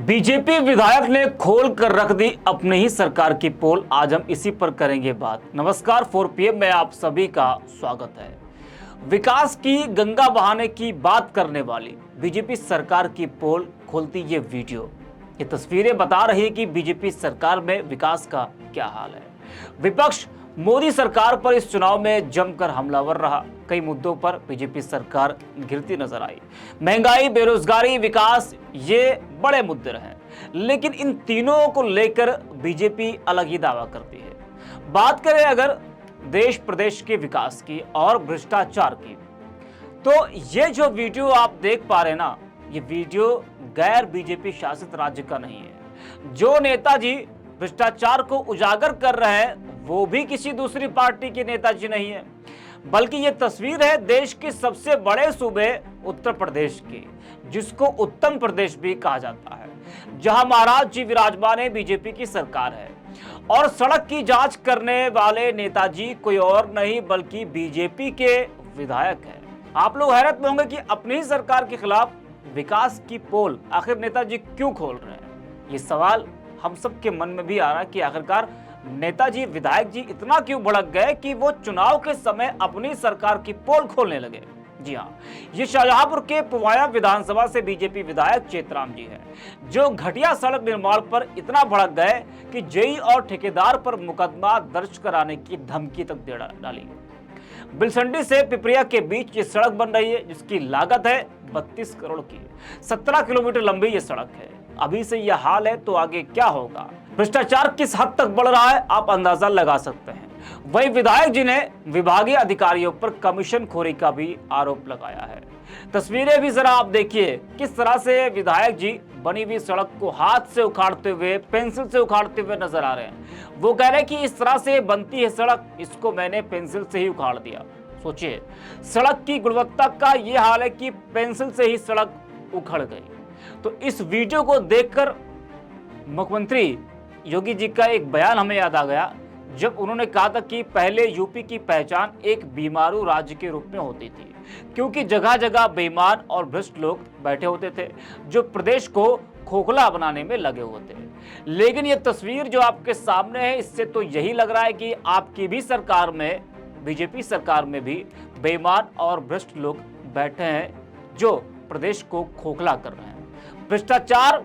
BJP विधायक ने खोल कर रख दी अपनी ही सरकार की पोल। आज हम इसी पर करेंगे बात। नमस्कार, 4 PM में आप सभी का स्वागत है। विकास की गंगा बहाने की बात करने वाली बीजेपी सरकार की पोल खोलती ये वीडियो। ये तस्वीरें बता रही है कि बीजेपी सरकार में विकास का क्या हाल है। विपक्ष मोदी सरकार पर इस चुनाव में जमकर हमलावर रहा। कई मुद्दों पर बीजेपी सरकार गिरती नजर आई। महंगाई, बेरोजगारी, विकास, ये बड़े मुद्दे रहे, लेकिन इन तीनों को लेकर बीजेपी अलग ही दावा करती है। बात करें अगर देश प्रदेश के विकास की और भ्रष्टाचार की, तो ये जो वीडियो आप देख पा रहे हैं ना, ये वीडियो गैर बीजेपी शासित राज्य का नहीं है। जो नेताजी भ्रष्टाचार को उजागर कर रहे हैं वो भी किसी दूसरी पार्टी के नेताजी नहीं है, बल्कि ये तस्वीर है देश के सबसे बड़े सूबे उत्तर प्रदेश की, जिसको उत्तम प्रदेश भी कहा जाता है, जहां महाराज जी विराजमान है, बीजेपी की सरकार है। और सड़क की जांच करने वाले नेताजी कोई और नहीं बल्कि बीजेपी के विधायक हैं। आप लोग हैरत में होंगे कि अपनी ही सरकार के खिलाफ विकास की पोल आखिर नेताजी क्यों खोल रहे हैं। ये सवाल हम सबके मन में भी आ रहा है कि आखिरकार नेताजी विधायक जी इतना क्यों भड़क गए कि वो चुनाव के समय अपनी सरकार की पोल खोलने लगे। जी हाँ, ये शाहजहांपुर के पुवाया विधानसभा से बीजेपी विधायक चेतराम जी हैं, जो घटिया सड़क निर्माण पर इतना भड़क गए कि जेई और ठेकेदार पर मुकदमा दर्ज कराने की धमकी तक दे डाली। बिलसंडी से पिपरिया के बीच ये सड़क बन रही है, जिसकी लागत है 32 करोड़ की। 17 किलोमीटर लंबी ये सड़क है। अभी से यह हाल है तो आगे क्या होगा। भ्रष्टाचार किस हद तक बढ़ रहा है आप अंदाजा लगा सकते हैं। वही विधायक जी ने विभागीय अधिकारियों पर कमीशन खोरी का भी आरोप लगाया है। तस्वीरें भी जरा आप देखिए किस तरह से विधायक जी बनी हुई सड़क को हाथ से उखाड़ते हुए, पेंसिल से उखाड़ते हुए नजर आ रहे हैं। वो कह रहे हैं कि इस तरह से बनती है सड़क, इसको मैंने पेंसिल से ही उखाड़ दिया। सोचिए, सड़क की गुणवत्ता का ये हाल है कि पेंसिल से ही सड़क उखड़ गई। तो इस वीडियो को देखकर मुख्यमंत्री योगी जी का एक बयान हमें याद आ गया, जब उन्होंने कहा था कि पहले यूपी की पहचान एक बीमारू राज्य के रूप में होती थी, क्योंकि जगह जगह बेईमान और भ्रष्ट लोग बैठे होते थे जो प्रदेश को खोखला बनाने में लगे हुए थे। लेकिन ये तस्वीर जो आपके सामने है, इससे तो यही लग रहा है कि आपकी भी सरकार में, बीजेपी सरकार में भी बेईमान और भ्रष्ट लोग बैठे हैं जो प्रदेश को खोखला कर रहे हैं। भ्रष्टाचार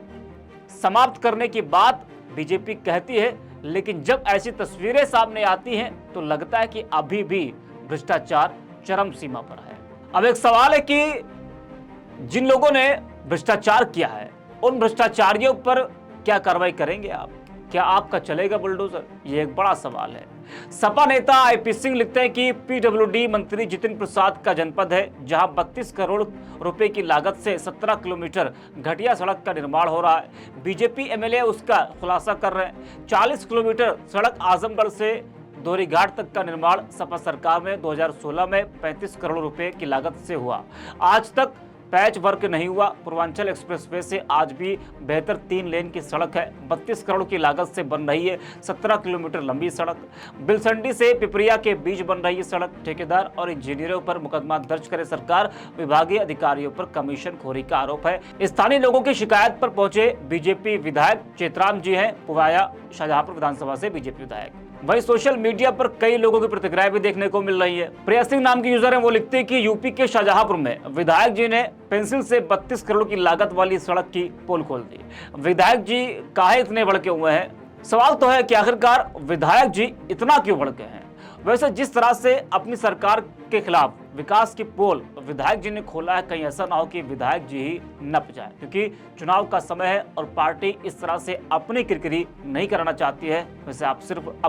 समाप्त करने की बात बीजेपी कहती है, लेकिन जब ऐसी तस्वीरें सामने आती हैं तो लगता है कि अभी भी भ्रष्टाचार चरम सीमा पर है। अब एक सवाल है कि जिन लोगों ने भ्रष्टाचार किया है उन भ्रष्टाचारियों पर क्या कार्रवाई करेंगे आप? क्या आपका चलेगा बुलडोजर? ये एक बड़ा सवाल है। सपा नेता आईपी सिंह लिखते हैं कि पीडब्ल्यूडी मंत्री जितिन प्रसाद का जनपद है, जहां 32 करोड़ रुपए की लागत से 17 किलोमीटर घटिया सड़क का निर्माण हो रहा है। बीजेपी एमएलए उसका खुलासा कर रहे हैं। 40 किलोमीटर सड़क आजमगढ़ से दोहरीघाट तक का निर्माण सपा सरकार में 2016 में 35 करोड़ रुपए की लागत से हुआ। आज तक पैच वर्क नहीं हुआ। पूर्वांचल एक्सप्रेसवे से आज भी बेहतर 3 लेन की सड़क है। 32 करोड़ की लागत से बन रही है 17 किलोमीटर लंबी सड़क। बिलसंडी से पिपरिया के बीच बन रही है सड़क। ठेकेदार और इंजीनियरों पर मुकदमा दर्ज करे सरकार। विभागीय अधिकारियों पर कमीशन खोरी का आरोप है। स्थानीय लोगों की शिकायत पर पहुंचे बीजेपी विधायक चेतराम जी हैं, पुवाया शाहजहांपुर विधानसभा से बीजेपी विधायक। वही सोशल मीडिया पर कई लोगों की प्रतिक्रियाएं भी देखने को मिल रही है। प्रिया सिंह नाम की यूजर है, वो लिखते हैं कि यूपी के शाहजहांपुर में विधायक जी ने पेंसिल से 32 करोड़ की लागत वाली सड़क की पोल खोल दी। विधायक जी काहे इतने भड़के हुए हैं? सवाल तो है कि आखिरकार विधायक जी इतना क्यों भड़के हैं? वैसे जिस तरह से अपनी सरकार के खिलाफ विकास की पोल विधायक जी ने खोला है, कहीं ऐसा ना हो कि विधायक जी ही नप जाए, क्योंकि चुनाव का समय है और पार्टी इस तरह से अपनी किरकिरी नहीं कराना चाहती है। वैसे अब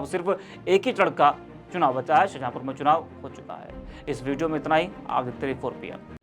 सिर्फ एक ही चढ़ का चुनाव बचा है। शाहजहांपुर में चुनाव हो चुका है। इस वीडियो में इतना ही। आप देखते रहिए 4 PM।